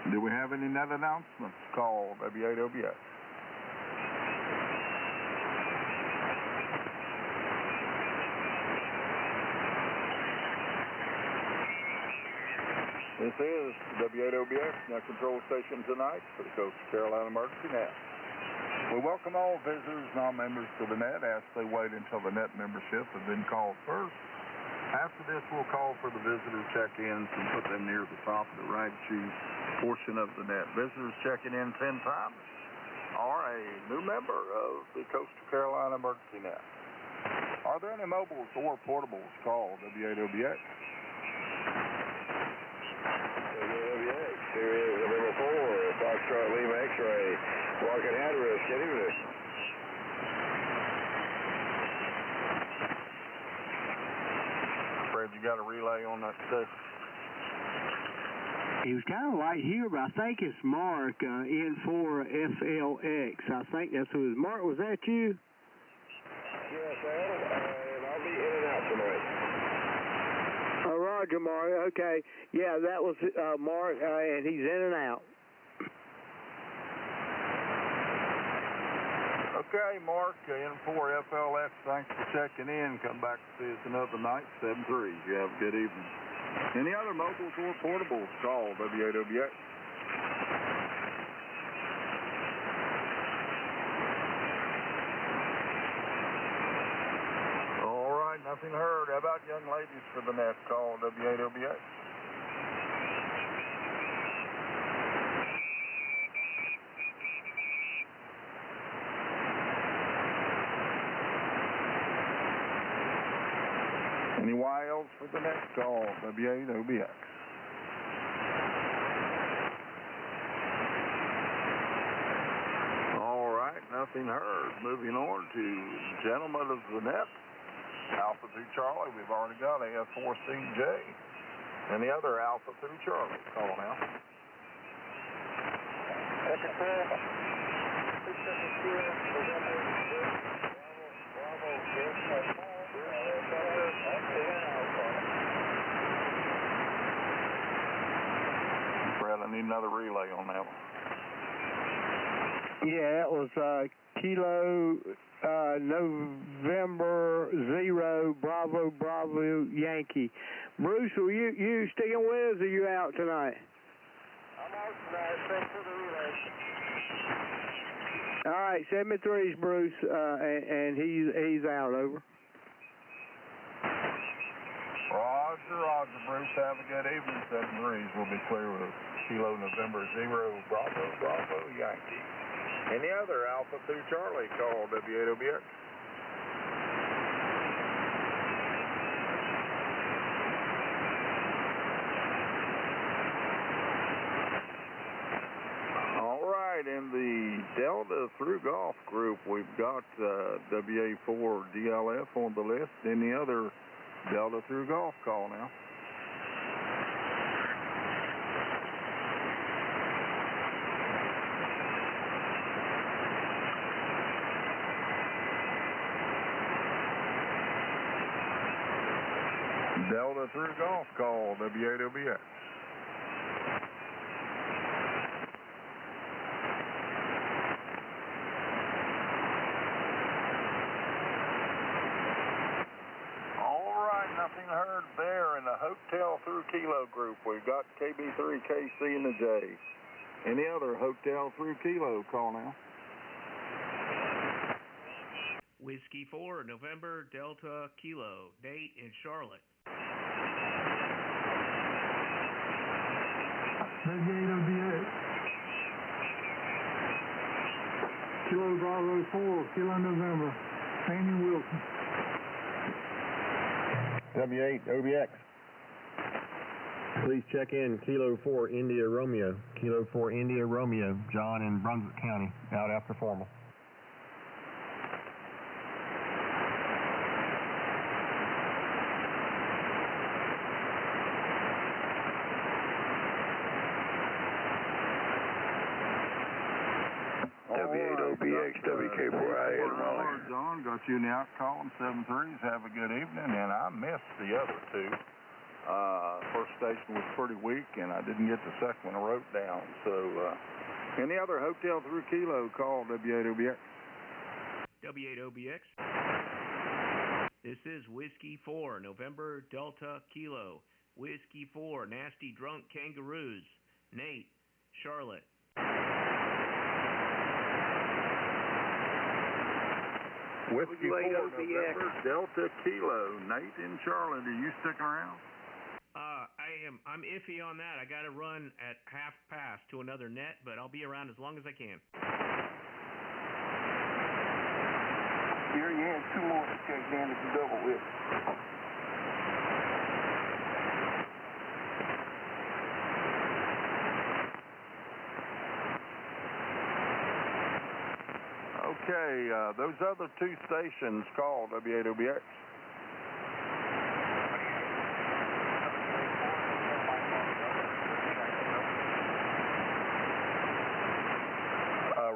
Do we have any net announcements? Call W8OBX. This is W8OBX, net control station tonight for the Coastal Carolina Emergency Net. We welcome all visitors, non-members to the net. Ask they wait until the net membership has been called first. After this, we'll call for the visitor check-ins and put them near the top of the rag sheet portion of the net. Visitors checking in 10 times are a new member of the Coastal Carolina Emergency Net. Are there any mobiles or portables? Call W8OBX. WAWX, here is November 4, Foxtrot Lima X-ray, marking address, get evening. Fred, you got a relay on that station? He was kind of light here, but I think it's Mark, N4FLX. I think that's who it is. Mark, was that you? Yes, Al, and I'll be in and out tonight. Oh, Roger, Mark. Okay. Yeah, that was Mark, and he's in and out. Okay, Mark, N4FLX, thanks for checking in. Come back to see us another night, 7-3. You have a good evening. Any other mobiles or portables? Call W8OBX. All right, nothing heard. How about young ladies for the net? Call W8OBX. Any YLs for the next call, W8OBX. All right, nothing heard. Moving on to gentlemen of the net. Alpha through Charlie, we've already got AF4CJ. Any other Alpha through Charlie? Call now. Fred, I need another relay on that one. Yeah, it was Kilo November 0 Bravo Bravo Yankee. Bruce, are you sticking with us or you out tonight? I'm out tonight. Thanks for the relay. All right, 73's Bruce, and he's out, over. Roger, Bruce. Have a good evening. 7-3s. We'll be clear with Kilo November 0 Bravo Bravo Yankee. Any other Alpha through Charlie? Call W8OBX. All right, in the Delta through Golf group, we've got WA4 DLF on the list. Any other Delta through Golf? Call now. Delta through Golf, call W8OBX. All right, nothing heard there in the Hotel through Kilo group. We've got KB3KC and the J. Any other Hotel through Kilo? Call now. Whiskey 4, November, Delta, Kilo, date in Charlotte. W8OBX. Kilo Bravo 4, Kilo November, Fanny Wilson. W8OBX. Please check in Kilo 4 India Romeo. Kilo 4 India Romeo, John in Brunswick County, out after formal. W8OBX, WK4IA in Raleigh. John, got you in the out calling 7-3s. Have a good evening, and I missed the other two. First station was pretty weak, and I didn't get the second one I wrote down. So, any other hotel through Kilo, call W8OBX. W8OBX. This is Whiskey 4, November Delta Kilo. Whiskey 4, Nasty Drunk Kangaroos. Nate, Charlotte. Whiskey 4, November Delta Kilo. Nate in Charlotte, are you sticking around? I'm iffy on that. I got to run at half past to another net, but I'll be around as long as I can. Here you had 2 more to check in if you double with. Okay, those other 2 stations call W8OBX.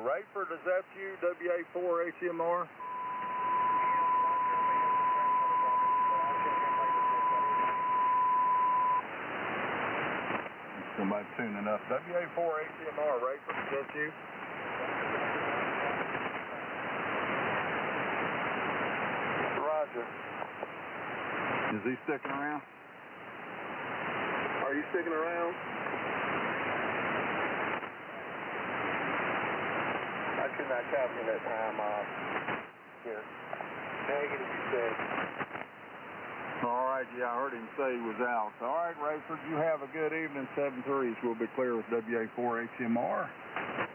Rayford, is that you, WA4HMR? Somebody tuning up. WA4HMR, Rayford, is that you? Roger. Is he sticking around? Are you sticking around? I could not copy that time off. Here. Negative, you said. All right, yeah, I heard him say he was out. All right, Rayford, you have a good evening. 7-3s will be clear with WA4HMR.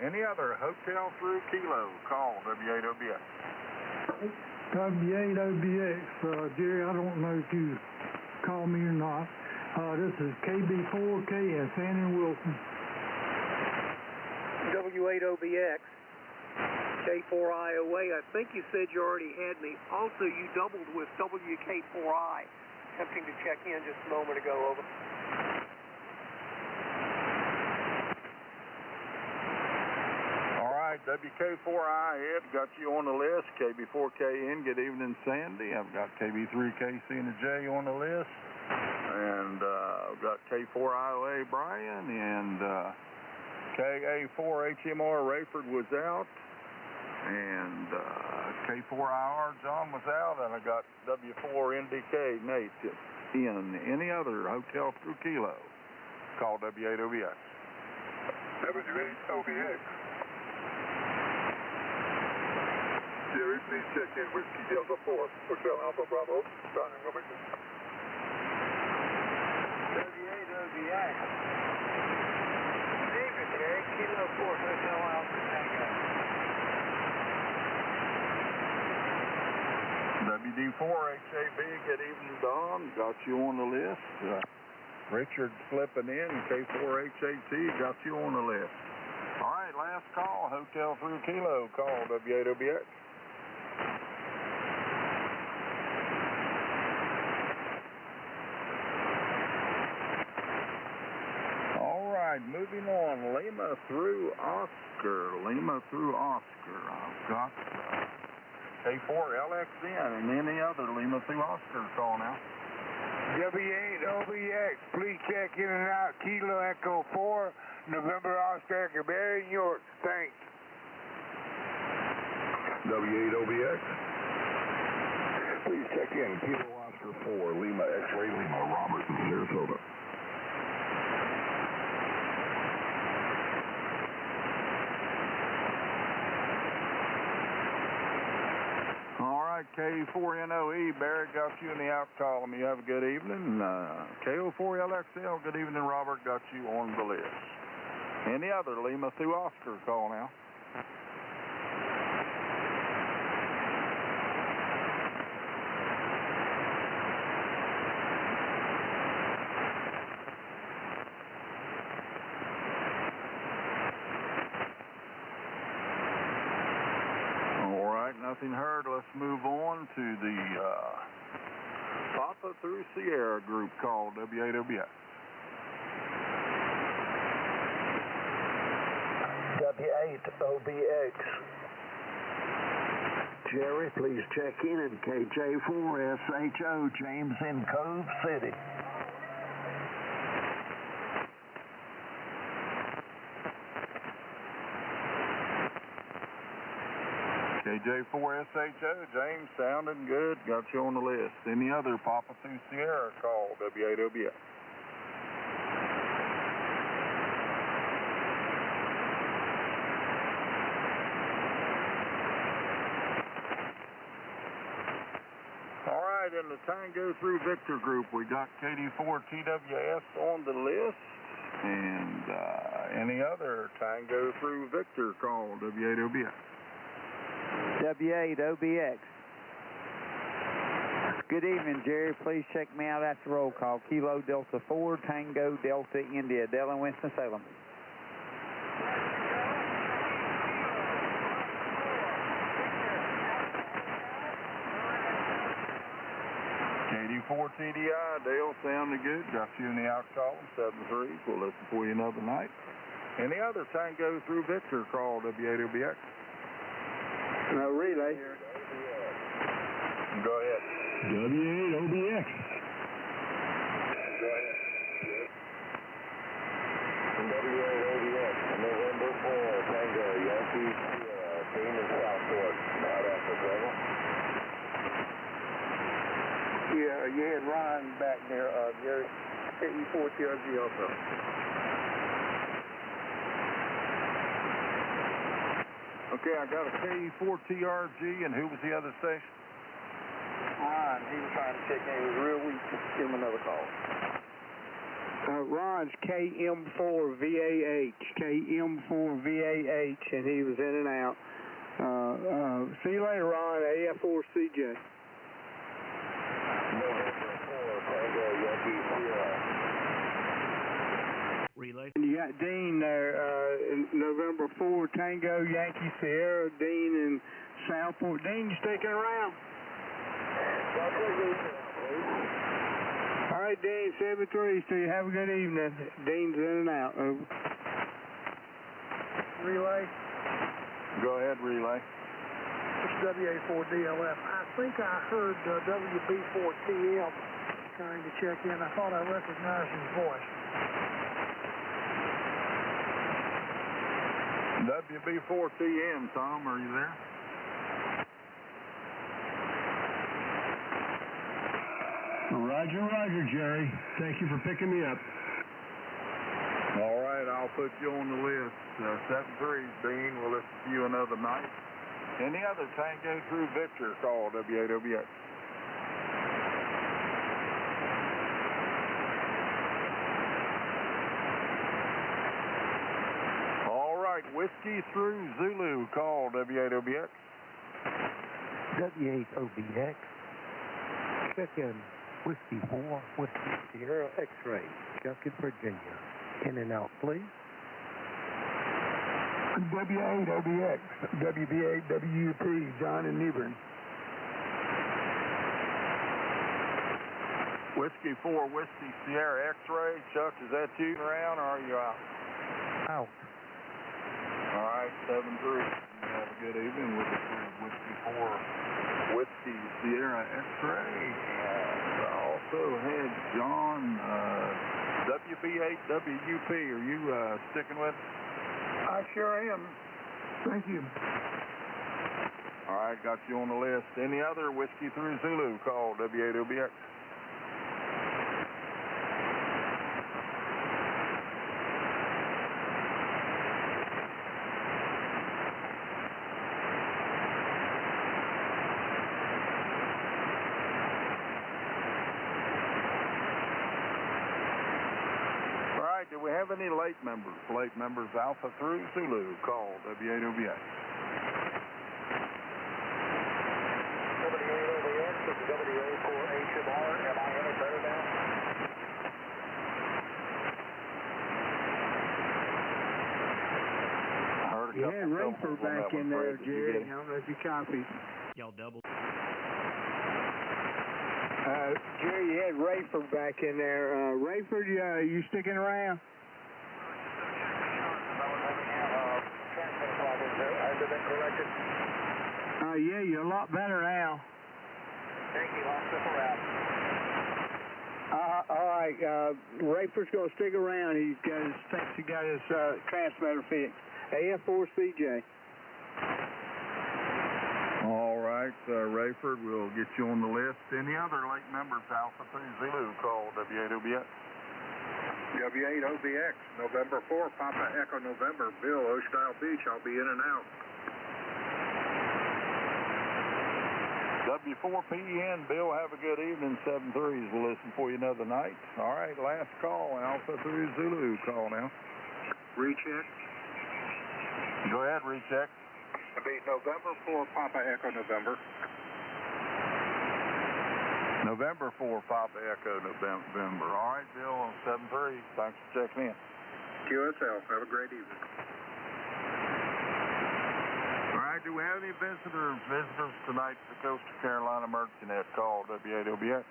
Any other hotel through Kilo, call W8OBX. W8OBX, Jerry, I don't know if you call me or not. This is KB4K and Fanning Wilson. W8OBX, K4IOA. I think you said you already had me. Also, you doubled with WK4I. Attempting to check in just a moment ago, over. All right, WK4I, Ed, got you on the list. KB4KN, good evening, Sandy. I've got KB3KC and a J on the list. And I've got K4IOA, Brian, and KA4HMR, Rayford was out. And K4IR, John was out, and I got W4NDK, Nate, in. Any other hotel through Kilo, call W8OBX. W8OBX. Jerry, please check in Whiskey Delta 4, Hotel Alpha Bravo, starting Wilmington. W8OBX. David, Jerry, Kilo 4, Hotel Alpha Tango. WD4HAB, good evening, Don. Got you on the list. Richard slipping in. K4HAT, got you on the list. All right, last call. Hotel through Kilo, call W8OBX. All right, moving on. Lima through Oscar. I've got K4LXN and any other Lima through Oscar call now. W8OBX, please check in and out. Kilo Echo 4, November Oscar Echo, Barry, New York. Thanks. W8OBX. Please check in. Kilo Oscar 4, Lima X-Ray Lima, Robertson, Sarasota. K4NOE, Barrett got you in the out column. You have a good evening. KO4LXL, good evening, Robert, got you on the list. Any other Lima through Oscar call now. Nothing heard. Let's move on to the Papa through Sierra group call W8OBX. W8OBX. Jerry, please check in at KJ4SHO, James in Cove City. KJ4SHO, James, sounding good. Got you on the list. Any other Papa 2 Sierra call, W8OBX? All right, in the Tango through Victor group, we got KD4TWS on the list. And any other Tango through Victor call, W8OBX? W8OBX. Good evening, Jerry. Please check me out after roll call. Kilo Delta 4, Tango Delta India, Dell and Winston-Salem. KD4TDI, Dale, sounding good. Got you in the out column, 7-3. We'll listen for you another night. Any other Tango through Victor call, W8OBX? No relay. Go ahead. W8OBX. Go ahead. W8OBX, November 4, Tango, Yankee, team in Southport, not after Bravo. Yeah, you had Ron back there, Jerry. KE4TRG also. Okay, I got a KE4TRG, and who was the other station? Ron, he was trying to check in. He was real weak. Give him another call. Ron's KM4VAH, KM4VAH, and he was in and out. See you later, Ron, AF4CJ. Relay. And you got Dean there, November 4, Tango, Yankee, Sierra, Dean in Southport. Dean, you sticking around? All right, Dean, 7-3, so you have a good evening. Dean's in and out. Over. Relay. Go ahead, relay. It's WA4DLF. I think I heard WB4TM trying to check in. I thought I recognized his voice. WB4TM, Tom, are you there? Roger, roger, Jerry. Thank you for picking me up. All right, I'll put you on the list. 7-3, Dean. We'll listen to you another night. Any other Tango through Victor call, W8OBX? All right, Whiskey through Zulu call, W8OBX. W8OBX. Check in. Whiskey 4, Whiskey Sierra X-Ray, Junction, Virginia. In and out, please. W8OBX, WB8WUP, John and Nebron. Whiskey 4, Whiskey Sierra X-Ray. Chuck, is that you around or are you out? Out. All right, 7-3. Have a good evening with Whiskey 4, Whiskey Sierra X-Ray. Also had John, WB8WUP. Are you sticking with us? I sure am. Thank you. All right, got you on the list. Any other Whiskey through Zulu call, W8OBX? Do we have any late members? Late members Alpha through Zulu call, W8OBX. W8OBX, this is WA4HMR. Am I any better now? I heard a You had Rafer back in there, Jerry. I don't know if you copied. Y'all double. Jerry, you had Rafer back in there. Rafer, you sticking around? Transmitter problems there. Has it been corrected? Yeah, you're a lot better now. Thank you. I'll step around. All right, Rafer's going to stick around. He got his transmitter fixed. AF4CJ. right, Rayford, we'll get you on the list. Any other late members, Alpha 3 Zulu, call W8OBX. W8OBX, November 4, Papa Echo November, Bill, Ocean Beach, I'll be in and out. W4PN, Bill, have a good evening. 7-3s, we'll listen for you another night. All right, last call, Alpha 3 Zulu, call now. Recheck. Go ahead, recheck. It'll be November 4, Papa Echo November. November 4, Papa Echo November. All right, Bill, on 7-3. Thanks for checking in. QSL, have a great evening. All right, do we have any visitors tonight to the Coastal Carolina Emergency Net? Call W8OBX.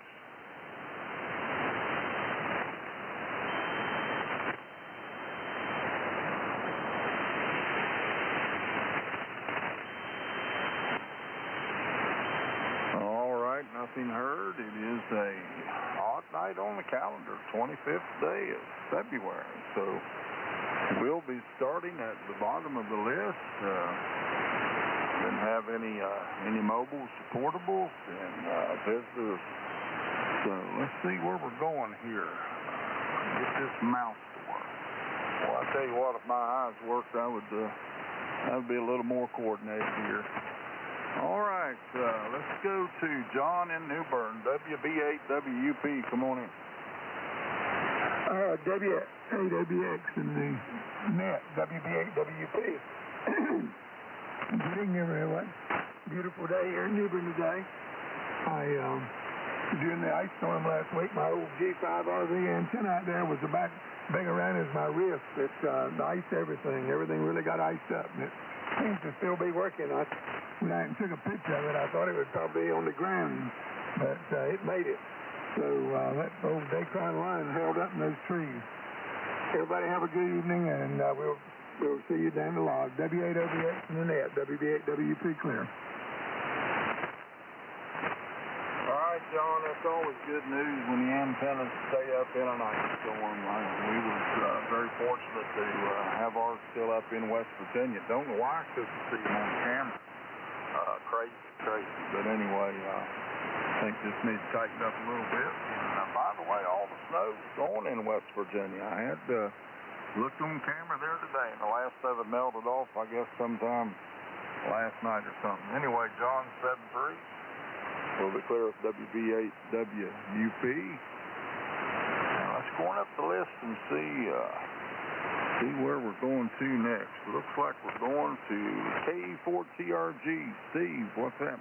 Nothing heard. It is a odd night on the calendar, 25th day of February. So we'll be starting at the bottom of the list. Didn't have any mobiles, portables, and visitors. So let's see where we're going here. Get this mouse to work. Well, I tell you what, if my eyes worked, I would be a little more coordinated here. All right, let's go to John in New Bern, WB8WUP. Come on in. W8OBX in the net, WB8WUP. Good evening, everyone. Beautiful day here in New Bern today. During the ice storm last week, my old G5 RV antenna out there was about big around as my wrist. It iced everything. Everything really got iced up, and it seems to still be working. When I took a picture of it, I thought it would probably be on the ground, but it made it. So that old Dacron line held up in those trees. Everybody have a good evening, and we'll see you down the log. W8OBX in the net, WB8WP clear. All right, John, that's always good news when the antennas stay up in a night storm. We were very fortunate to have ours still up in West Virginia. Don't know why I couldn't see them on camera. Crazy. But anyway, I think this needs tightened up a little bit. And by the way, all the snow's gone in West Virginia. I had looked on camera there today, and the last of it melted off, I guess, sometime last night or something. Anyway, John 7-3. We'll be clear of WB8WUP. Now let's go on up the list and see where we're going to next. Looks like we're going to K4TRG. Steve, what's that?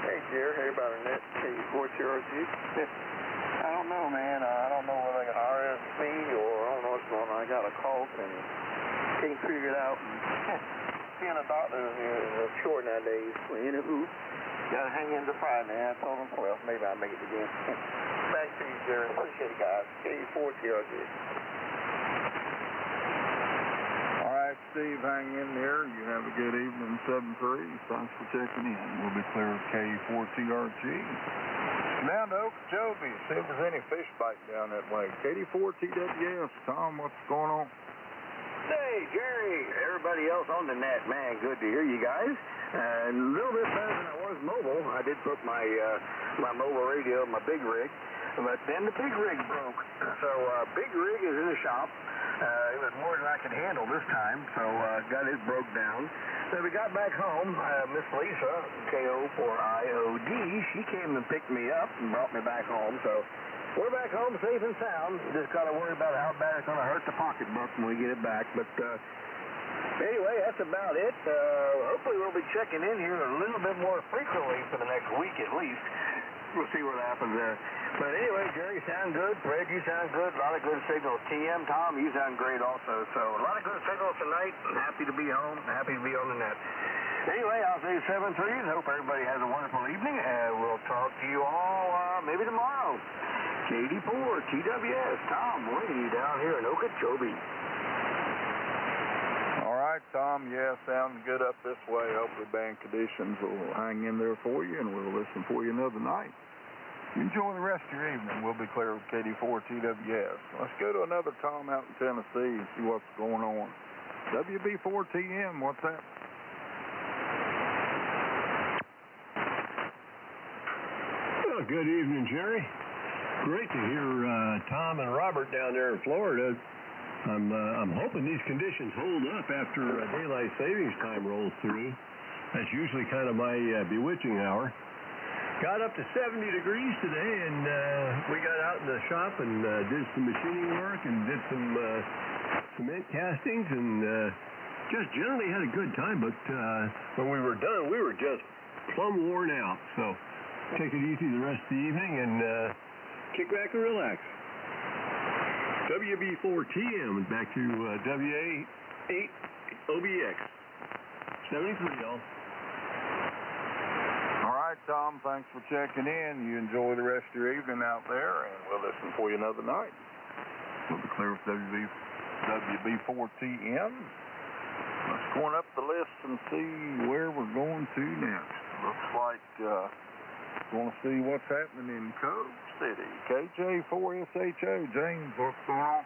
Hey, Jerry. Hey, about our net K4TRG. I don't know, man. I don't know whether I got RSC or I don't know what's going on. I got a call and can't figure it out. Seeing a doctor is short nowadays. Anywho, gotta hang in the fire, man. I told him 12. Maybe I'll make it again. Back to you, Jerry. Appreciate it, guys. K4TRG. Steve, hang in there. You have a good evening, 7-3. Thanks for checking in. We'll be clear of K4TRG. Down to Okeechobee. See if there's any fish biting down that way. KD4TWS. Tom, what's going on? Hey, Jerry. Everybody else on the net, man. Good to hear you guys. A little bit better than I was mobile. I did put my mobile radio in my big rig, but then the big rig broke. So big rig is in the shop. It was more than I could handle this time, so got it broke down. So we got back home. Miss Lisa, K04IOD, she came and picked me up and brought me back home. So we're back home safe and sound. Just got to worry about how bad it's going to hurt the pocketbook when we get it back. But anyway, that's about it. Hopefully we'll be checking in here a little bit more frequently for the next week at least. We'll see what happens there. But anyway, Jerry, you sound good. Fred, you sound good. A lot of good signals. TM, Tom, you sound great also. So a lot of good signals tonight. Happy to be home. Happy to be on the net. Anyway, I'll say 7-3. Hope everybody has a wonderful evening. We'll talk to you all maybe tomorrow. KD4, TWS, Tom Winnie down here in Okeechobee. All right, Tom. Yeah, sounding good up this way. Hopefully band conditions will hang in there for you, and we'll listen for you another night. Enjoy the rest of your evening. We'll be clear with KD4TWS. Let's go to another Tom out in Tennessee and see what's going on. WB4TM, what's that? Good evening, Jerry. Great to hear Tom and Robert down there in Florida. I'm hoping these conditions hold up after daylight savings time rolls through. That's usually kind of my bewitching hour. Got up to 70 degrees today, and we got out in the shop and did some machining work and did some cement castings, and just generally had a good time. But when we were done, we were just plumb worn out. So take it easy the rest of the evening and kick back and relax. WB4TM back to WA8OBX 73, y'all. All right, Tom, thanks for checking in. You enjoy the rest of your evening out there, and we'll listen for you another night. We'll be clear with WB4TM. Let's go on up the list and see where we're going to next. Looks like want to see what's happening in Cove City. KJ4SHO. James, what's going on?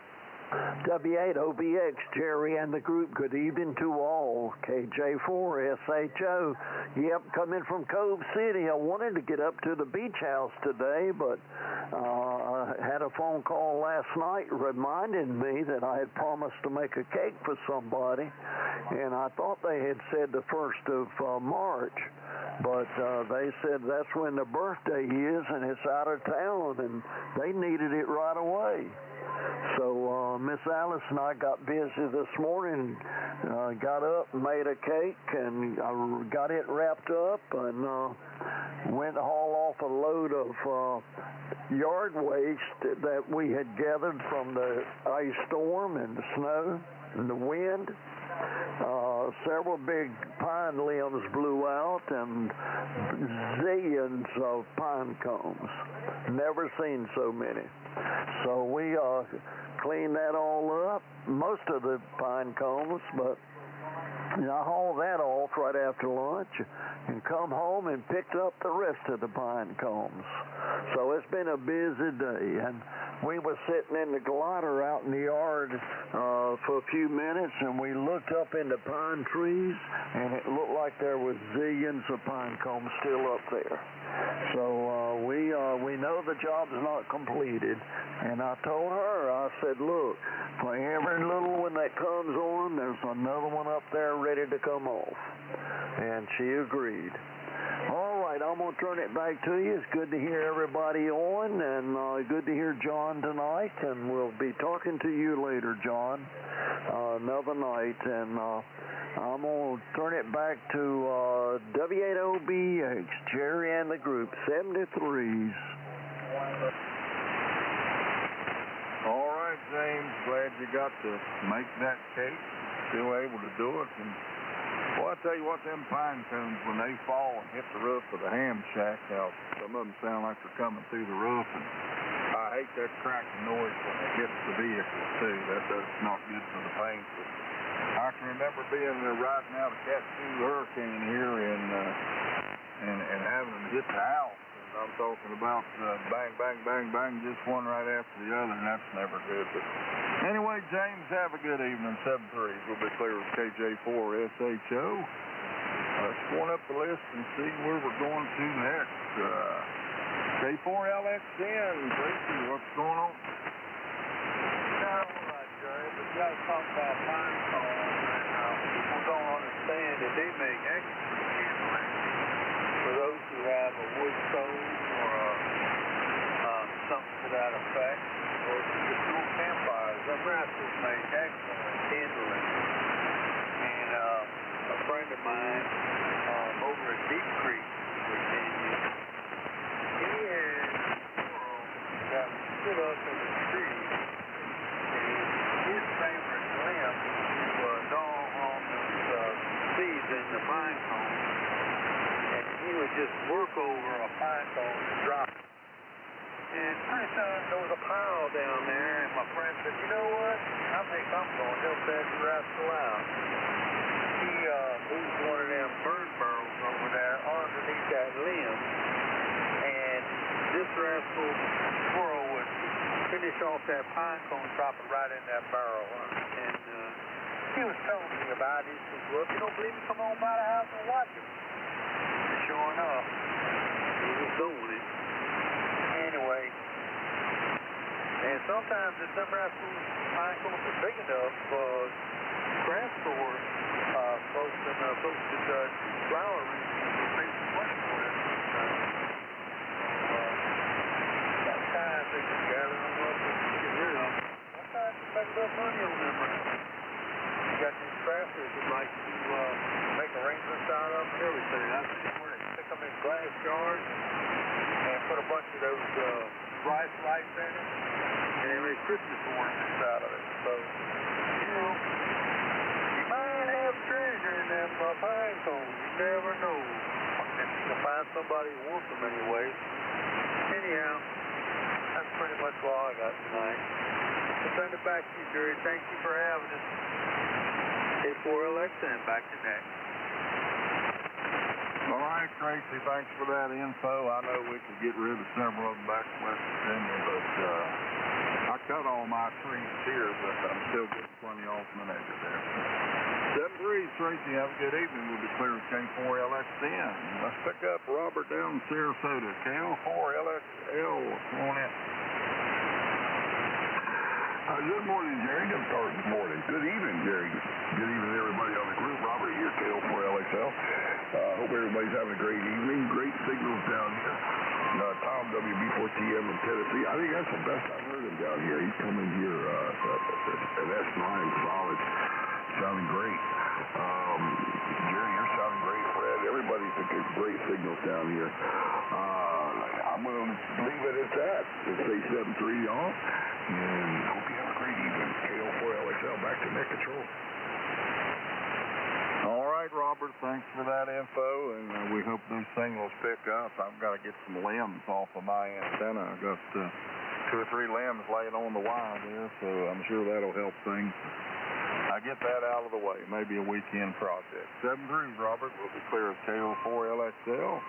W8OBX, Jerry and the group, good evening to all. KJ4SHO. Yep, coming from Cove City. I wanted to get up to the beach house today, but I had a phone call last night reminding me that I had promised to make a cake for somebody, and I thought they had said the 1st of March, but they said that's when the birthday is, and it's out of town, and they needed it right away. So Miss Alice and I got busy this morning, got up and made a cake, and I got it wrapped up, and went to haul off a load of yard waste that we had gathered from the ice storm and the snow and the wind. Several big pine limbs blew out and zillions of pine cones. Never seen so many. So we cleaned that all up, most of the pine cones, but I hauled that off right after lunch and come home and picked up the rest of the pine cones. So it's been a busy day, and we were sitting in the glider out in the yard for a few minutes, and we looked up into pine trees, and it looked like there was zillions of pine cones still up there. So we know the job's not completed, and I told her, I said, look, for every little one that comes on, there's another one up there ready to come off. And she agreed. All right, I'm going to turn it back to you. It's good to hear everybody on, and good to hear John tonight, and we'll be talking to you later, John, another night. And I'm going to turn it back to W8OBX, Jerry and the group, 73s. All right, James, glad you got to make that cake. Still able to do it. And well, I tell you what, them pine cones, when they fall and hit the roof of the ham shack, now some of them sound like they're coming through the roof, and I hate that cracking noise when it hits the vehicles too. That's not good for the paint. But I can remember being riding out a Cat 2 hurricane here and having them hit the house. And I'm talking about bang, bang, bang, bang, just one right after the other, and that's never good. But anyway, James, have a good evening. 7-3. We'll be clear with KJ4SHO. Let's go on up the list and see where we're going to next. K4LXN. Tracy, what's going on? All right, Jerry, but you got to talk about pine cones, and people don't understand that they make extra kindling for those who have a wood stove or something to that effect, or just no campfires. Them rascals make excellent kindling. And a friend of mine over at Deep Creek, Virginia, he had a squirrel that was stood up in the tree, and his favorite limb to gnaw on those seeds in the pine cone. He would just work over a pine cone and drop it. And pretty soon there was a pile down there, and my friend said, you know what? I think I'm going to help that rascal out. He moved one of them bird burrows over there underneath that limb, and this rascal squirrel would finish off that pine cone, drop it right in that barrel. And he was telling me about it. He said, well, if you don't believe me, come on by the house and watch him. Sure enough, he was doing it. anyway. And sometimes the timber rifles are big enough for transport folks and posted flower arrangements or pay some money for it. Sometimes they just gather them up and get rid of them. Sometimes they make enough money on them rifles. You got these crafters that like to make arrangements out of them and everything. I've seen where they stick them in glass jars and put a bunch of those rice lights in it, and they make Christmas ornaments out of it. So, you know, you might have treasure in them pine cones. You never know. And you can find somebody who wants them anyway. Anyhow, that's pretty much all I got tonight. I'll send it back to you, Jerry. Thank you for having us. A4LXN, back to that. All right, Tracy, thanks for that info. I know we could get rid of several of them back in West Virginia, but I cut all my trees here, but I'm still getting plenty off in the neighborhood there. 7-3, Tracy, have a good evening. We'll be clear with K4LXN. Let's pick up Robert down in Sarasota. K4LXL, come on in. Good morning, Jerry. Good morning. Good evening, Jerry. Good evening, everybody on the group. Robert here, KO4LXL. Hope everybody's having a great evening. Great signals down here. Tom, WB4TM in Tennessee. I think that's the best I've heard him down here. He's coming here at S9 solid. Sounding great. Jerry, you're sounding great. Fred, everybody's got great signals down here. I'm going to leave it at that. Let's say 7-3, y'all. And hope you have a great evening. KO4LXL, back to net control. All right, Robert, thanks for that info, and we hope those signals pick up. I've got to get some limbs off of my antenna. I've got 2 or 3 limbs laying on the wire there, so I'm sure that'll help things. I get that out of the way, maybe a weekend project. 7-3, Robert, we'll be clear of KO4LXL.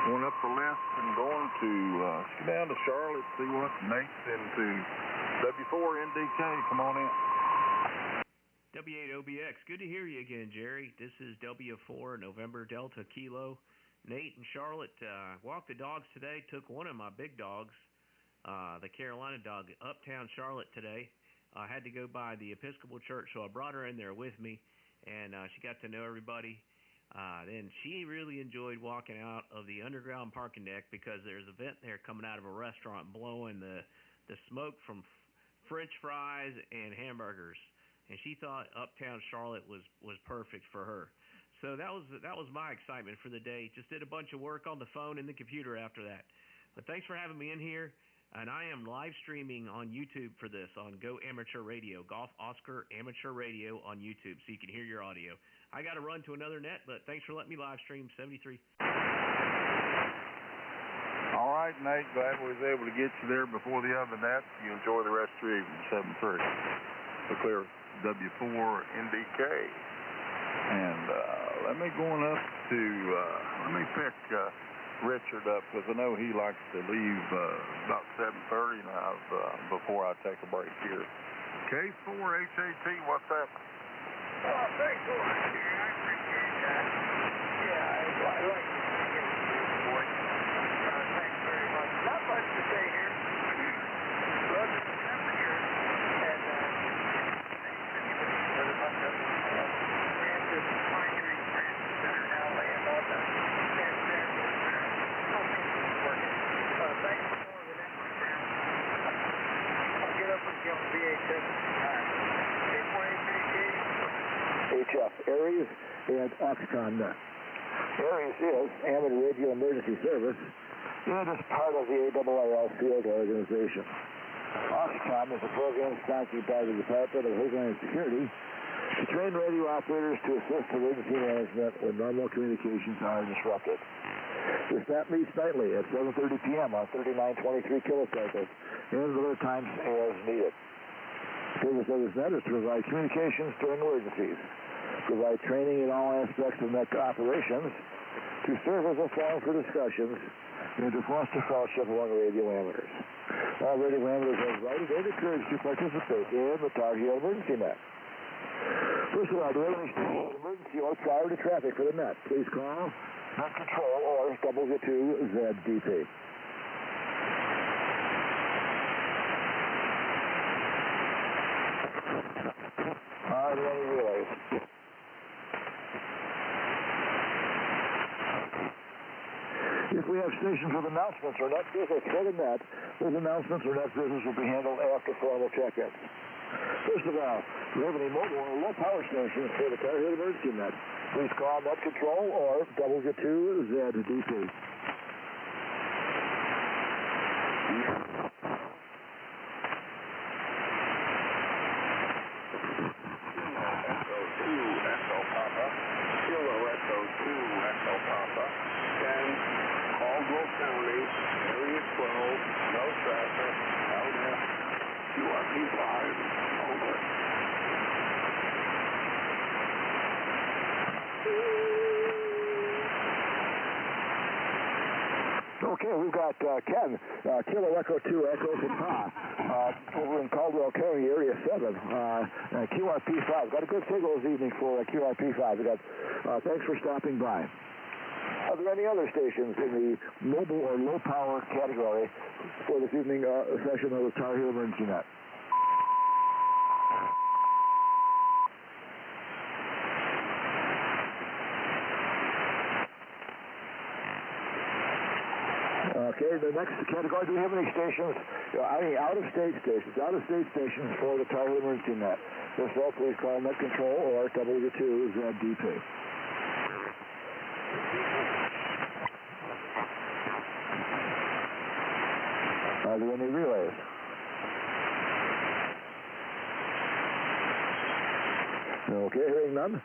Going up the left and going to, let's go down to Charlotte, see what Nate's into. W4NDK, come on in. W8OBX, good to hear you again, Jerry. This is W4 November Delta Kilo. Nate and Charlotte walked the dogs today. Took one of my big dogs, the Carolina dog, uptown Charlotte today. I had to go by the Episcopal Church, so I brought her in there with me, and she got to know everybody. Then she really enjoyed walking out of the underground parking deck because there's a vent there coming out of a restaurant blowing the smoke from French fries and hamburgers. And she thought uptown Charlotte was perfect for her. So that was my excitement for the day. Just did a bunch of work on the phone and the computer after that. But thanks for having me in here. And I am live streaming on YouTube for this on Go Amateur Radio, Golf Oscar Amateur Radio on YouTube, so you can hear your audio. I got to run to another net, but thanks for letting me live stream 73. All right, Nate, glad we was able to get you there before the other nets. You enjoy the rest of your evening, 7-3. So clear W4NDK. And let me pick Richard up, because I know he likes to leave about 7:30 now before I take a break here. K4HAT, what's that? Oh, thanks a lot, Jerry. I appreciate that. Yeah, I like to get this boy. Thanks very much. Not much to say here. Well, it's December here, and there's a bunch of branches, pine-tree branches that are now laying on the fence there. Thanks for more of that, my friend. I'll get up and jump VHF. HF, Aries and Oxcom net. Aries is Amateur Radio Emergency Service. It is part of the ARRL field organization. Oxcom is a program sponsored by the Department of Homeland Security to train radio operators to assist emergency management when normal communications are disrupted. This net meets nightly at 7:30 p.m. on 3923 kilocycles and at other times as needed. The purpose of this net is to provide communications during emergencies, provide training in all aspects of net operations, to serve as a forum for discussions, and to foster fellowship among radio amateurs. All radio amateurs are invited and encouraged to participate in the Tar Heel Emergency Net. First of all, to an emergency or prior to traffic for the net, please call Net Control or W2ZDP. Are there any relays? If we have stations with announcements or net business for the net, those announcements or net business will be handled after formal check-ins. First of all, if we have any mobile or low power stations for the Tar Heel emergency net, please call net control or W2ZDP. Caldwell County, Area 12, no traffic, out at QRP 5, over. Okay, we've got Ken, Kilo Echo 2, Echo Papa, over in Caldwell County, Area 7, QRP 5. Got a good signal this evening for QRP 5. We got, thanks for stopping by. Are there any other stations in the mobile or low power category for this evening session of the Tar Heel Emergency Net? Okay, the next category, do we have any stations, any out-of-state stations for the Tar Heel Emergency Net? If so, please call Net Control or W2ZDP. Are there any relays? Okay, hearing none.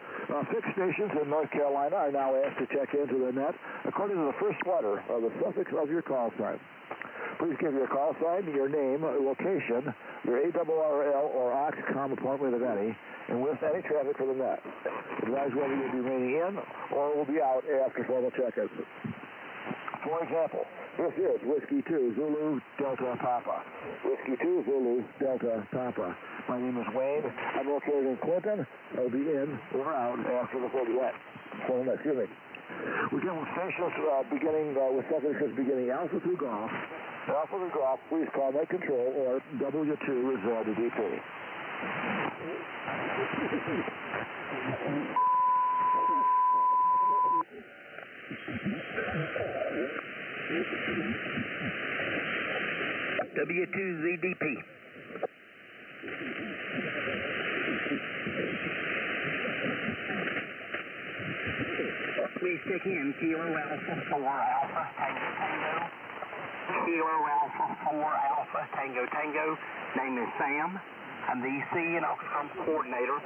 Fixed stations in North Carolina are now asked to check into the net according to the first letter of the suffix of your call sign. Please give your call sign, your name, location, your ARRL or OXCOM appointment of any, and with any traffic for the net. Advise whether you'll be remaining in or will be out after formal check-ins. For example, this is Whiskey 2 Zulu Delta Papa. Whiskey 2 Zulu Delta Papa. My name is Wayne. I'm located in Clinton. I'll be in or out after the 41. Excuse me. We get stations beginning with suffixes beginning Alpha through Golf. Alpha through Golf, please call Net Control or W2ZDP. W2ZDP. Please check in Kilo Alpha 4 Alpha Tango Tango. Kilo Alpha 4 Alpha Tango Tango. Name is Sam. I'm the EC and OXCOM coordinator.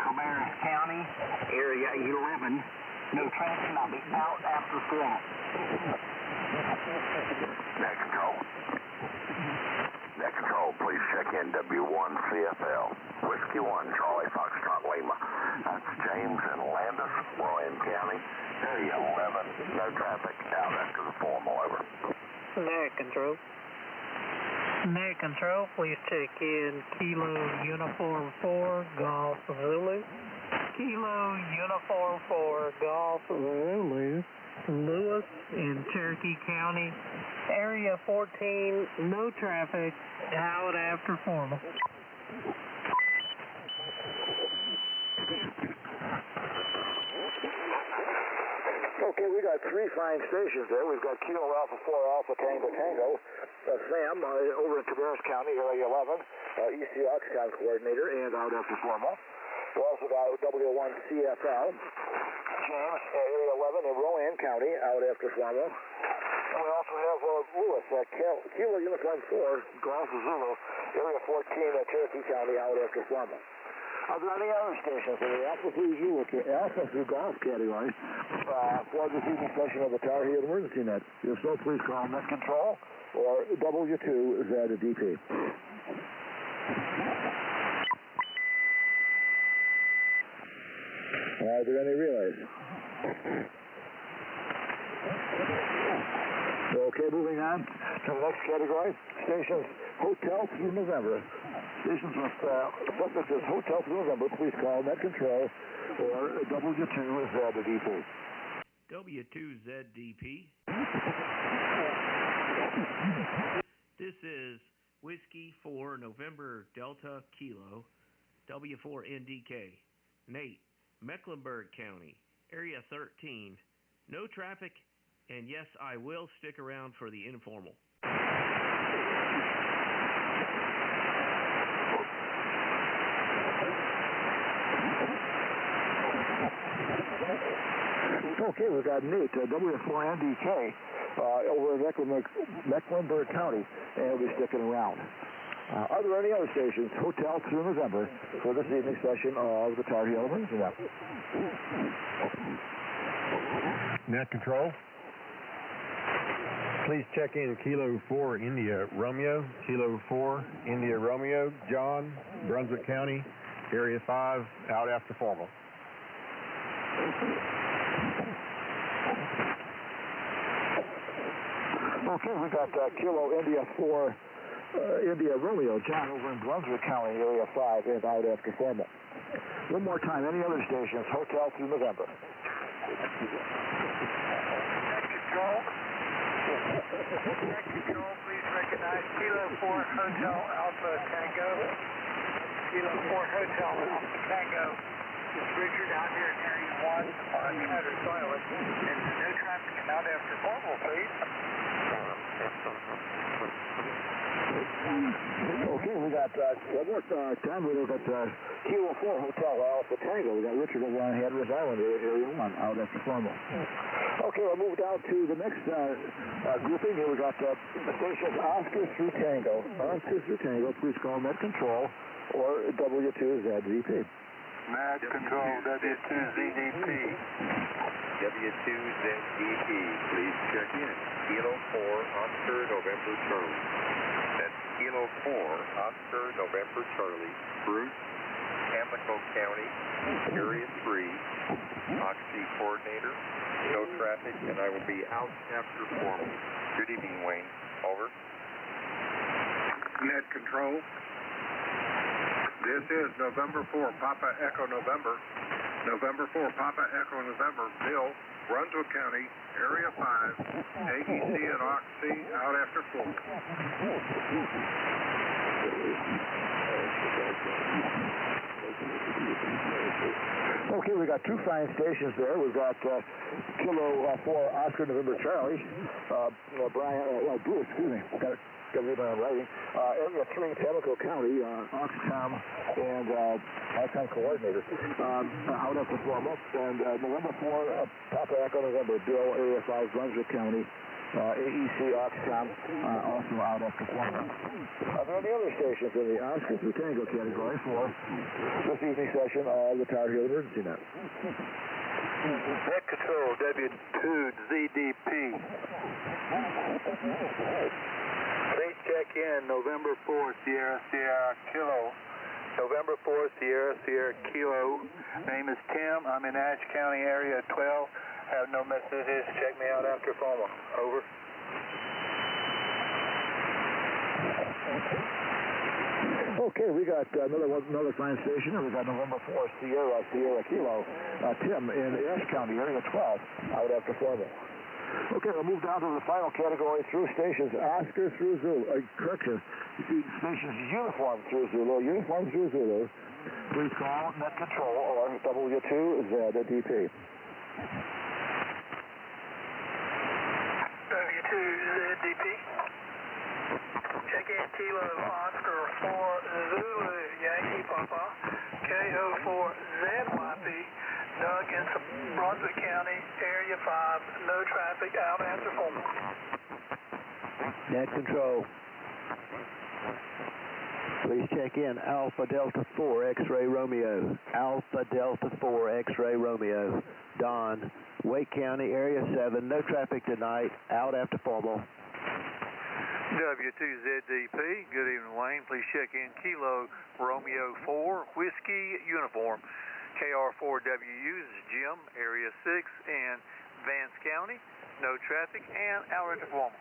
Cabarrus County, Area 11. No traffic, and I'll be out after 4. Net Control. Net Control, please check in W1CFL. Whiskey 1, Charlie Foxtrot Lima. That's James and Landis, Rowan County. Area 11, no traffic, out after the formal, over. Net Control. Net Control, please check in Kilo Uniform 4, Golf Zulu. Kilo Uniform 4, Golf Zulu. Lewis in Cherokee County. Area 14, no traffic, out after formal. Okay, we got 3 fine stations there. We've got Kilo Alpha 4 Alpha Tango Tango. Sam over in Cabarrus County, Area 11, EC OXCOM coordinator and out after formal. We also got W1CFL. James, Area 11 in Rowan County, out after formal. And we also have Lewis, Kilo Uniform 4, Golf Zulu, Area 14, Cherokee County, out after formal. Are there any other stations in the Alpha through Golf category for this evening session of the Tar Heel Emergency Net? If so, please call Net Control or W2ZDP. Are there any relays? Okay, moving on to the next category. Stations Hotel through November. Stations with suffixes Hotel through November, please call Net Control or W2ZDP. W2ZDP. This is Whiskey 4 November Delta Kilo. W4NDK. Nate, Mecklenburg County, Area 13. No traffic, and yes, I will stick around for the informal. Okay, we've got Nate, W4NDK, over in Mecklenburg County, and we'll be sticking around. Are there any other stations, Hotel through November, for this evening's session of the Tar Heel Emergency Net? Net control. Please check in Kilo 4 India Romeo, Kilo 4 India Romeo, John, Brunswick County, Area 5, out after formal. Okay, we got Kilo India 4 India Romeo, John, over in Brunswick County, Area 5, and out after formal. One more time, any other stations, Hotel through November. Control, please recognize Kilo 4 Hotel Alpha Tango. Kilo 4 Hotel Alpha Tango. It's Richard out here in Area 1 on Cutter Toilet. And no traffic and out after formal, please. Okay, we got one more time. We look at Kilo 4 Hotel Alpha Tango. We got Richard over on Hatteras Island, Area 1, out after formal. Okay, we'll move down to the next grouping. Here we got stations Oscar through Tango. Oscar through Tango, please call Net Control or W2ZDP. Net Control, W2ZDP. W2ZDP, please check in. Kilo 4 Oscar November Charlie. That's Kilo 4 Oscar November Charlie. Bruce, Pamlico County, Area 3, Oxy Coordinator. No traffic, and I will be out after formal. Good evening, Wayne. Over. Net Control. This is November 4, Papa Echo November. November 4, Papa Echo November. Bill, Brunswick County, Area 5, AEC and Oxy, out after formal. Okay, we got two fine stations there. We've got Kilo 4 Oscar November Charlie, Bruce, excuse me. Got to read my own writing. Area 3, Pamlico County, Oxcom and Oxcom Coordinator, out at the formal. And November 4, Papa Echo November, Bill, Area 5, Brunswick County. AEC Oxcom, also out after formal. Are there any other stations in the Oscar through Tango category for this evening session of the Tar Heel Emergency Net? Net Control, W2ZDP. Please check in November 4, Sierra Kilo. November 4, Sierra Kilo. Name is Tim. I'm in Ashe County, Area 12. Have no messages. Check me out after formal. Over. Okay, we got another fine station. We got November 4, Sierra Kilo. Tim in Ashe County, Area 12, out after formal. Okay, we'll move down to the final category through stations Oscar through Zulu. Correction, stations Uniform through Zulu. Uniform through Zulu. Please call Net Control or W2ZDP. W2ZDP. Check in Kilo Oscar 4 Zulu Yankee Papa. KO4ZYP. Doug in Brunswick County, Area 5. No traffic, out after formal. Net Control. Please check in Alpha Delta 4 X-Ray Romeo. Alpha Delta 4 X-Ray Romeo. Don, Wake County, Area 7. No traffic tonight. Out after formal. W2ZDP. Good evening, Wayne. Please check in Kilo Romeo 4 Whiskey Uniform. KR4WU. This is Jim, Area 6 in Vance County. No traffic and out after formal.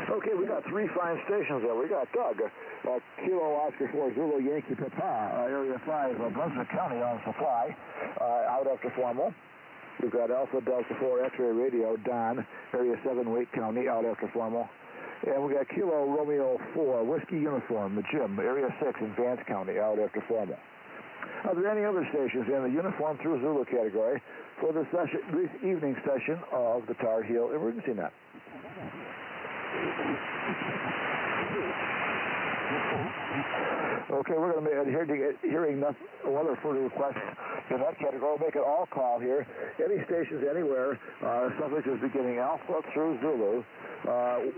Okay, we got three fine stations there. We got Doug, Kilo Oscar 4 Zulu Yankee Papa, Area 5, Brunswick County on supply, out after formal. We've got Alpha Delta 4 X-Ray Radio, Don, Area 7, Wake County, out after formal. And we got Kilo Romeo 4, Whiskey Uniform, the gym, Area 6 in Vance County, out after formal. Are there any other stations in the Uniform through Zulu category for this evening session of the Tar Heel Emergency Net? Okay, we're going to be hearing no other further requests in that category. We'll make an all-call here. Any stations anywhere, subject is beginning Alpha through Zulu,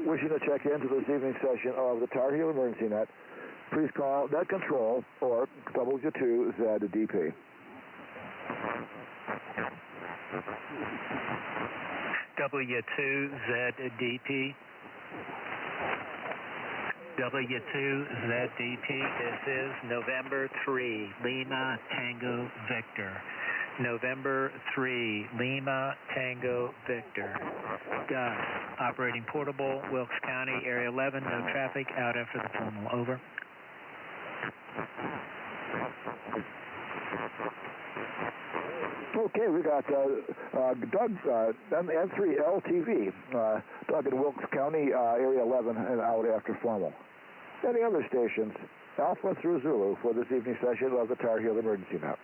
wishing to check into this evening session of the Tar Heel Emergency Net, please call Net Control or W2ZDP. W2ZDP. W2ZDP, this is November 3, Lima Tango Victor. November 3, Lima Tango Victor. Operating portable, Wilkes County, Area 11, no traffic, out after the formal, over. Okay, we got Doug, N3LTV, Doug in Wilkes County, Area 11, and out after formal. Any other stations, Alpha through Zulu, for this evening session of the Tar Heel Emergency Net?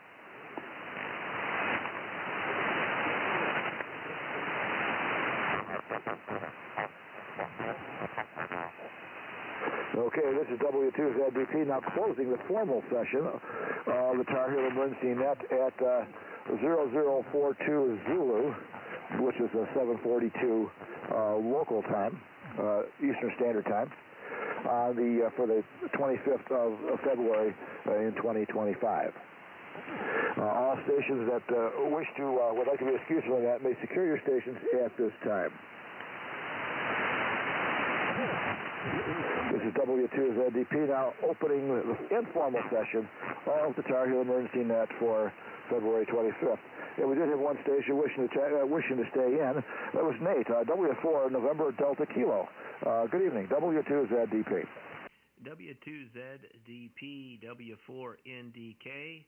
Okay, this is W2ZDP now closing the formal session of the Tar Heel Emergency Net at 0042 Zulu, which is a 7:42 local time, Eastern Standard Time, for the 25th of February in 2025. All stations that would like to be excused from that may secure your stations at this time. This is W2ZDP now opening the informal session of the Tar Heel Emergency Net for February 25th. And we did have one station wishing to stay in. That was Nate, W4 November Delta Kilo. Good evening, W2ZDP. W2ZDP, W4NDK.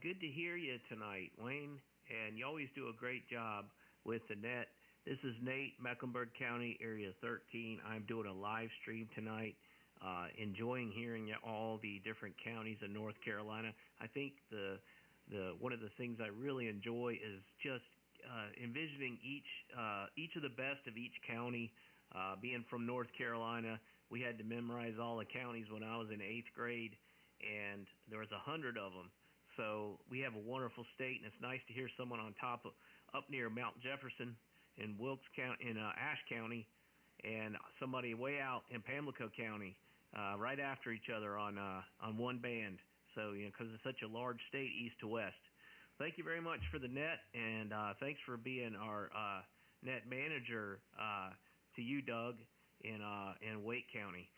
Good to hear you tonight, Wayne. And you always do a great job with the net. This is Nate, Mecklenburg County, Area 13. I'm doing a live stream tonight, enjoying hearing all the different counties in North Carolina. I think one of the things I really enjoy is just envisioning each of the best of each county. Being from North Carolina, we had to memorize all the counties when I was in 8th grade, and there was 100 of them. So we have a wonderful state, and it's nice to hear someone on top up near Mount Jefferson in Wilkes County, in Ashe County, and somebody way out in Pamlico County, right after each other on one band. So, because it's such a large state, east to west. Thank you very much for the net, and thanks for being our net manager to you, Doug, in Wake County.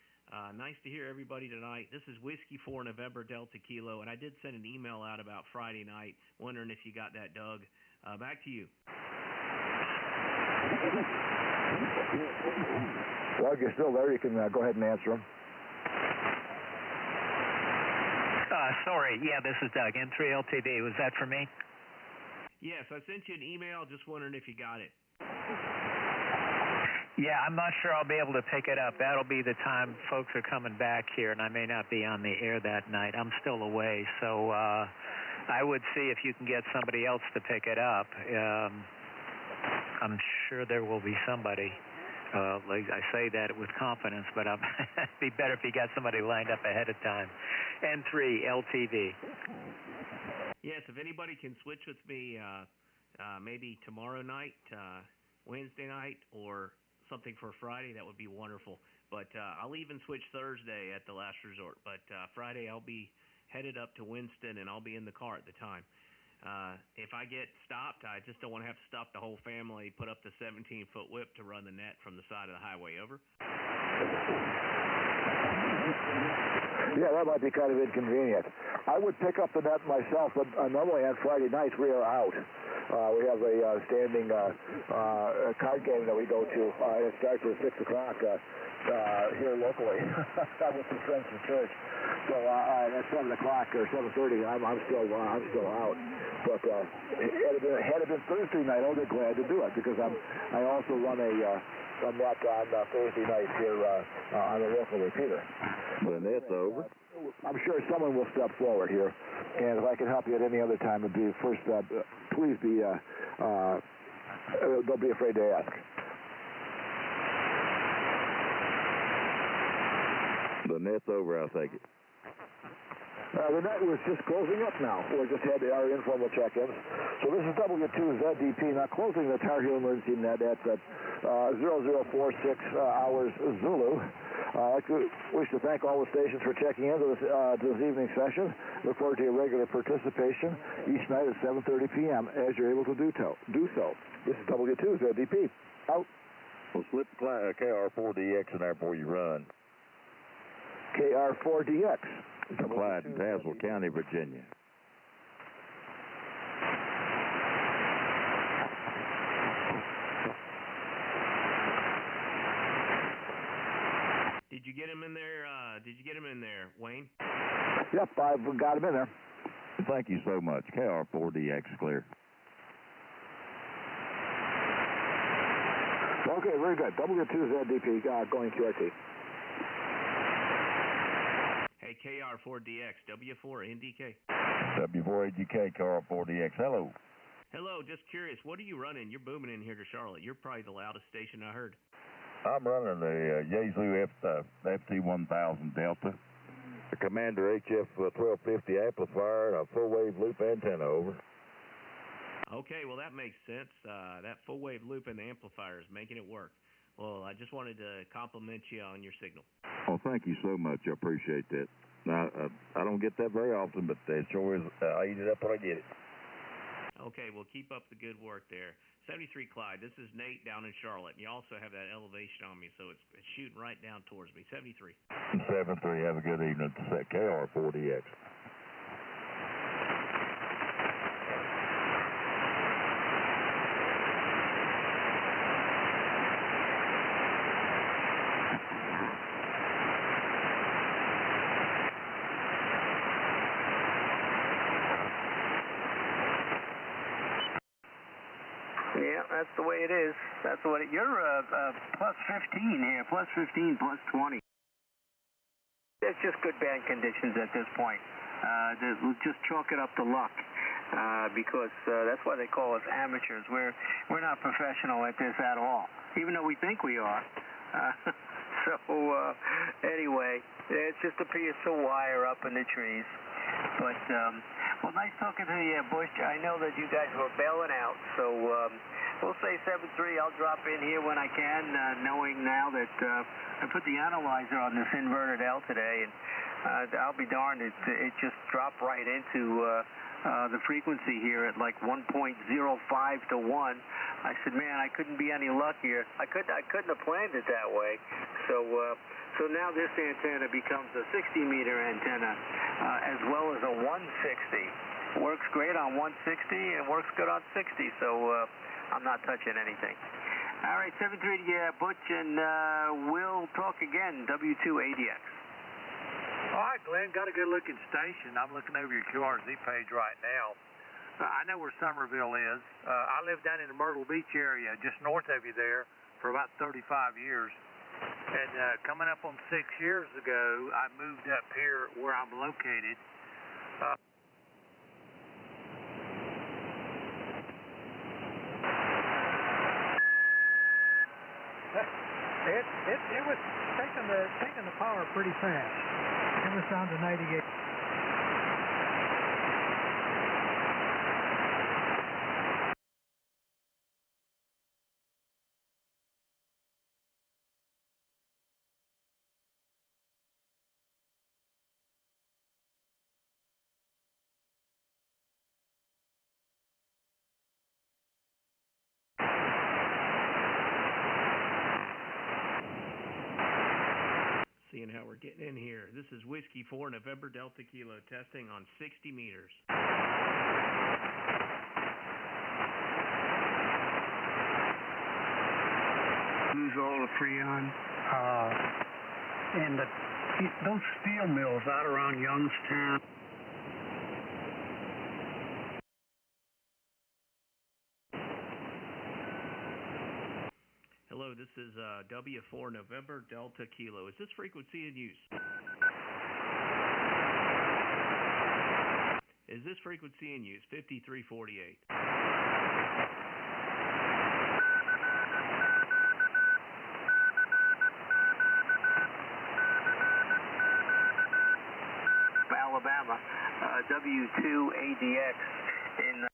Nice to hear everybody tonight. This is Whiskey 4 November Delta Kilo, and I did send an email out about Friday night, wondering if you got that, Doug. Back to you. Doug, you're still there. You can go ahead and answer him. Sorry. Yeah, this is Doug. N3LTV. Was that for me? Yes, I sent you an email. Just wondering if you got it. Yeah, I'm not sure I'll be able to pick it up. That'll be the time folks are coming back here, and I may not be on the air that night. I'm still away, so I would see if you can get somebody else to pick it up. I'm sure there will be somebody. Like I say that with confidence, but it'd be better if you got somebody lined up ahead of time. N3LTV. Yes, if anybody can switch with me maybe tomorrow night, Wednesday night, or something for Friday, that would be wonderful. But I'll even switch Thursday at the last resort. But Friday I'll be headed up to Winston, and I'll be in the car at the time. If I get stopped, I just don't want to have to stop the whole family, put up the 17-foot whip to run the net from the side of the highway. Over. Yeah, that might be kind of inconvenient. I would pick up the net myself, but normally on Friday nights we are out. We have a standing card game that we go to. It starts at 6 o'clock here locally. I'm with some friends from church. So at 7 o'clock or 7:30, I'm still out. But had it been Thursday night, I'll be glad to do it because I also run a on that on Thursday night here on the local repeater. The net's over. I'm sure someone will step forward here, and if I can help you at any other time, it'd be first. Please be. Don't be afraid to ask. The net's over, I'll take it. The net was just closing up now. We just had our informal check-ins. So this is W2ZDP now closing the Tar Heel Emergency Net at 0046 hours Zulu. I'd like to wish to thank all the stations for checking into this evening session. Look forward to your regular participation each night at 7:30 p.m. as you're able to do so. This is W2ZDP. Out. Well, slip KR4DX in there before you run. KR4DX. Applied in Tazewell County, Virginia. Did you get him in there? Wayne? Yep, I've got him in there. Thank you so much. KR4DX clear. Okay, very good. W2ZDP going QRT. Hey, KR4DX, W4NDK. W4AGK, KR4DX. Hello. Hello, just curious, what are you running? You're booming in here to Charlotte. You're probably the loudest station I heard. I'm running the Yaesu FT1000 Delta, the Commander HF1250 amplifier, and a full-wave loop antenna, over. Okay, well, that makes sense. That full-wave loop and the amplifier is making it work. Well, I just wanted to compliment you on your signal. Well, thank you so much. I appreciate that. Now, I don't get that very often, but it sure is. I eat it up when I get it. Okay, well, keep up the good work there. 73 Clyde, this is Nate down in Charlotte. And you also have that elevation on me, so it's shooting right down towards me. 73. 73, have a good evening. KR4DX. Yeah, that's the way it is. That's what you're plus 15 here, plus 15, plus 20. It's just good band conditions at this point. We'll just chalk it up to luck because that's why they call us amateurs. We're not professional at this at all, even though we think we are. Anyway, it's just a piece of wire up in the trees. But, well, nice talking to you, Bush. I know that you guys were bailing out, so we'll say 7-3. I'll drop in here when I can, knowing now that I put the analyzer on this inverted L today, and I'll be darned, it just dropped right into the frequency here at like 1.05 to 1. I said, man, I couldn't be any luckier. I couldn't have planned it that way. So now this antenna becomes a 60-meter antenna as well as a 160. Works great on 160 and works good on 60, so I'm not touching anything. All right, 7-3 Butch, and we'll talk again, W2ADX. All right, Glenn, got a good-looking station. I'm looking over your QRZ page right now. I know where Somerville is. I lived down in the Myrtle Beach area, just north of you there, for about 35 years. And coming up on 6 years ago, I moved up here where I'm located. It was taking the power pretty fast. It was down to 98. Seeing how we're getting in here. This is Whiskey 4 November Delta Kilo testing on 60 meters. Who's all the Freon? And those steel mills out around Youngstown. Hello, Kilo. This is W4 November Delta Kilo. Is this frequency in use? Is this frequency in use? 5348. Alabama, W2ADX in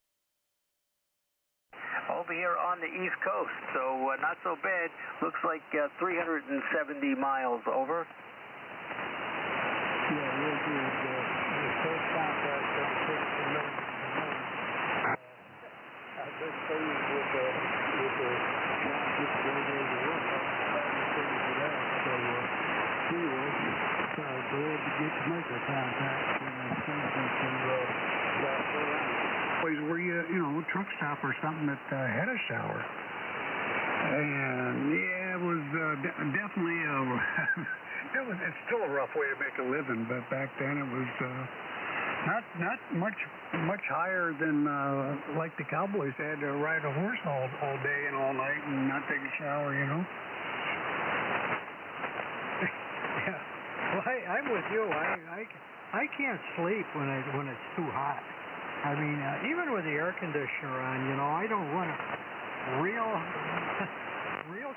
over here on the East Coast, so not so bad. Looks like 370 miles over. Yeah, real good. The first contact on 6 I've been pleased with the just going over the work. I'm pleased with that. So anyway, glad to get to make a contact in the station to South Carolina. Where you truck stop or something that had a shower. And yeah, it was definitely it's still a rough way to make a living, but back then it was not much higher than like the cowboys had to ride a horse all day and all night and not take a shower, Yeah. Well, I'm with you. I can't sleep when it's too hot. I mean, even with the air conditioner on, I don't want it real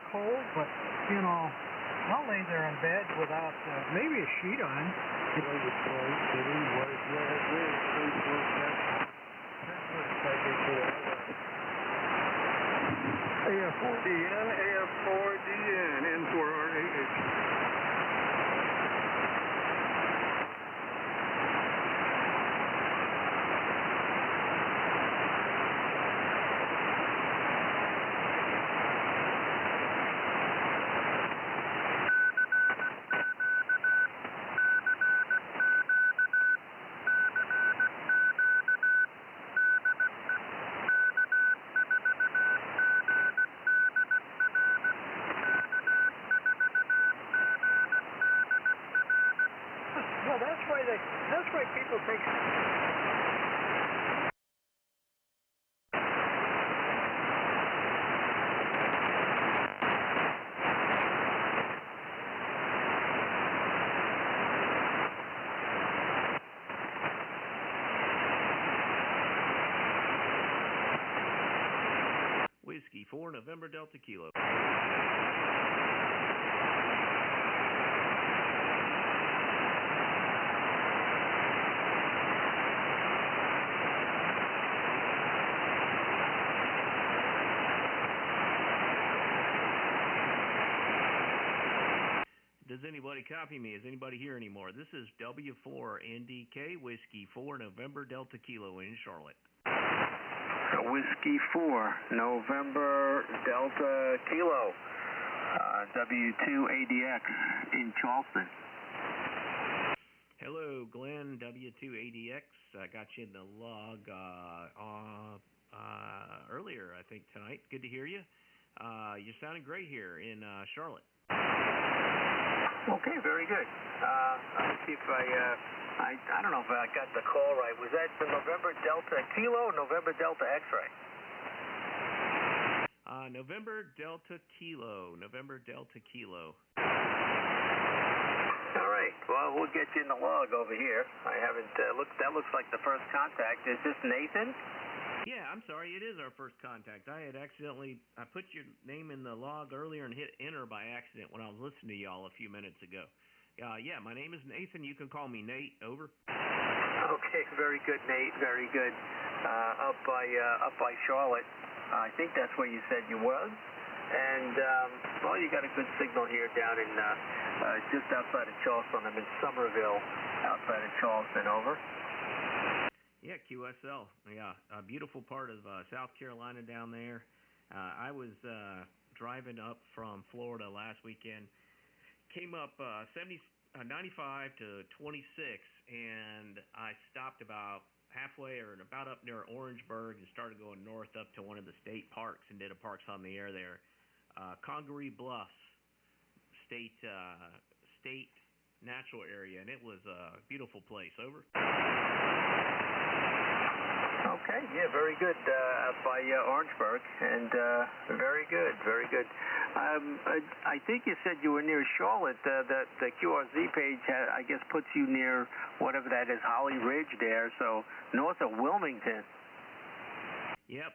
cold, but, I'll lay there in bed without maybe a sheet on. AF4DN, AF4DN, N4RH. Well, that's why people take. Whiskey 4 November Delta Kilo. Does anybody copy me? Is anybody here anymore? This is W4 NDK Whiskey 4 November Delta Kilo in Charlotte. Whiskey 4 November Delta Kilo, W2ADX in Charleston. Hello, Glenn, W2ADX. I got you in the log earlier, I think, tonight. Good to hear you. You're sounding great here in Charlotte. Okay, very good. Let's see if I don't know if I got the call right. Was that the November Delta Kilo or November Delta X-ray? November Delta Kilo. November Delta Kilo. All right. Well, we'll get you in the log over here. I haven't looked. That looks like the first contact. Is this Nathan? Yeah, I'm sorry. It is our first contact. I put your name in the log earlier and hit enter by accident when I was listening to y'all a few minutes ago. Yeah, my name is Nathan. You can call me Nate. Over. Okay, very good, Nate. Very good. Up by Charlotte. I think that's where you said you was. And well, you got a good signal here down in just outside of Charleston. I'm in Somerville, outside of Charleston. Over. Yeah, QSL. Yeah, a beautiful part of South Carolina down there. I was driving up from Florida last weekend. Came up 95 to 26, and I stopped about halfway or about up near Orangeburg and started going north up to one of the state parks and did a Parks on the Air there. Congaree Bluffs State Natural Area, and it was a beautiful place. Over. Okay, Okay, yeah, very good. Up by Orangeburg, and very good, very good. I think you said you were near Charlotte. The QRZ page, I guess, puts you near whatever that is, Holly Ridge there, so north of Wilmington. Yep.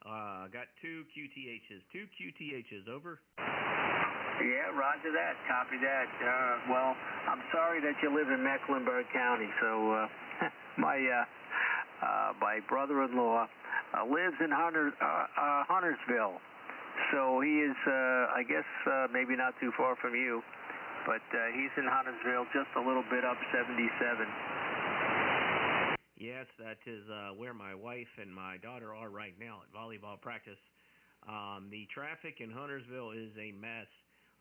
Got two QTHs, over. Yeah, roger that. Copy that. Well, I'm sorry that you live in Mecklenburg County. So my brother-in-law lives in Huntersville. So he is, I guess, maybe not too far from you, but he's in Huntersville, just a little bit up 77. Yes, that is where my wife and my daughter are right now at volleyball practice. The traffic in Huntersville is a mess.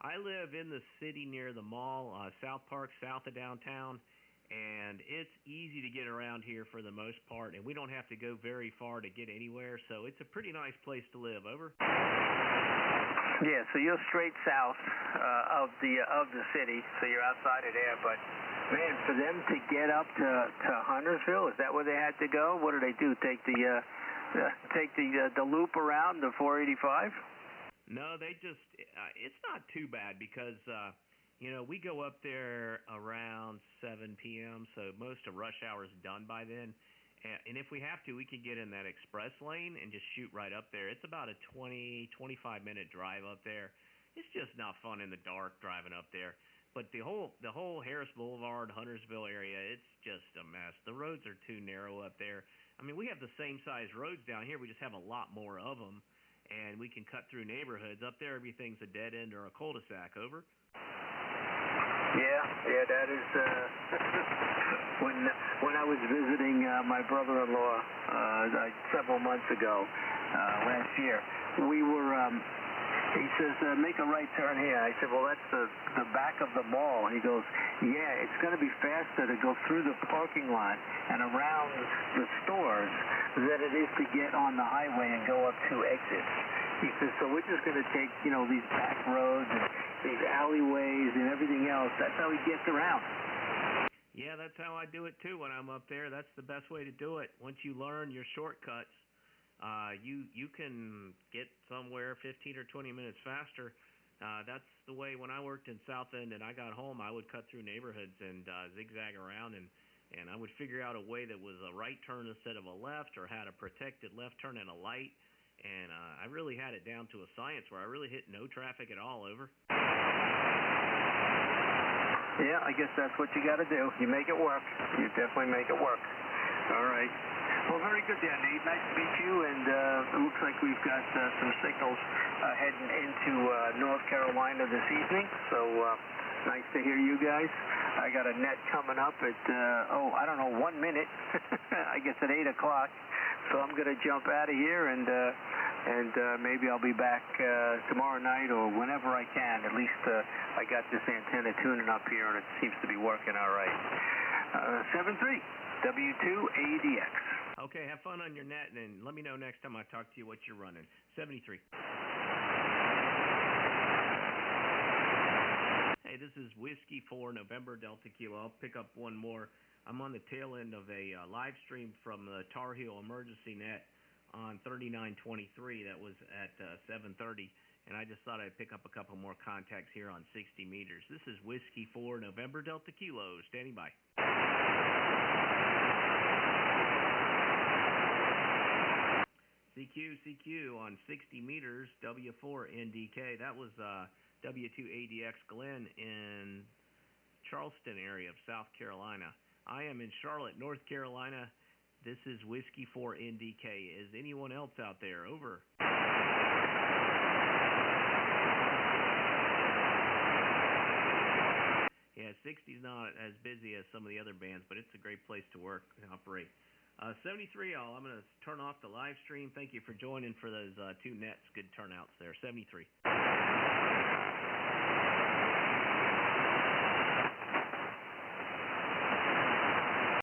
I live in the city near the mall, South Park, south of downtown, and it's easy to get around here for the most part, and we don't have to go very far to get anywhere, so it's a pretty nice place to live. Over. Yeah, so you're straight south of the city, so you're outside of there, but man, for them to get up to Huntersville, is that where they had to go? What do they do? Take the loop around the 485? No, they just, it's not too bad because, we go up there around 7 p.m., so most of rush hour is done by then. And if we have to, we can get in that express lane and just shoot right up there. It's about a 25-minute drive up there. It's just not fun in the dark driving up there. But the whole Harris Boulevard, Huntersville area, it's just a mess. The roads are too narrow up there. I mean, we have the same size roads down here. We just have a lot more of them. And we can cut through neighborhoods. Up there, everything's a dead end or a cul-de-sac. Over. Yeah, that is. When I was visiting my brother-in-law several months ago, last year, we were. He says, make a right turn here. I said, well, that's the back of the mall. He goes, yeah, it's going to be faster to go through the parking lot and around the stores than it is to get on the highway and go up two exits. He says, so we're just going to take, these back roads and these alleyways and everything else. That's how he gets around. Yeah, that's how I do it, too, when I'm up there. That's the best way to do it. Once you learn your shortcuts, you can get somewhere 15 or 20 minutes faster. That's the way when I worked in South End and I got home, I would cut through neighborhoods and zigzag around, and I would figure out a way that was a right turn instead of a left, or had a protected left turn and a light. And I really had it down to a science where I really hit no traffic at all. Over. Yeah, I guess that's what you got to do. You make it work. You definitely make it work. All right. Well, very good there, Nate. Nice to meet you, and it looks like we've got some signals heading into North Carolina this evening, so nice to hear you guys. I got a net coming up at, 1 minute, I guess at 8 o'clock, so I'm going to jump out of here, and maybe I'll be back tomorrow night or whenever I can. At least I got this antenna tuning up here, and it seems to be working all right. 7-3, W2ADX. Okay, have fun on your net, and let me know next time I talk to you what you're running. 73. Hey, this is Whiskey 4 November Delta Kilo. I'll pick up one more. I'm on the tail end of a live stream from the Tar Heel Emergency Net on 3923. That was at 7:30, and I just thought I'd pick up a couple more contacts here on 60 meters. This is Whiskey 4 November Delta Kilo. Standing by. CQ on 60 meters, W4 NDK. That was W2ADX Glenn in Charleston area of South Carolina. I am in Charlotte, North Carolina. This is Whiskey 4 NDK. Is anyone else out there? Over. Yeah, 60's not as busy as some of the other bands, but it's a great place to work and operate. 73, all. I'm going to turn off the live stream. Thank you for joining for those two nets. Good turnouts there. 73.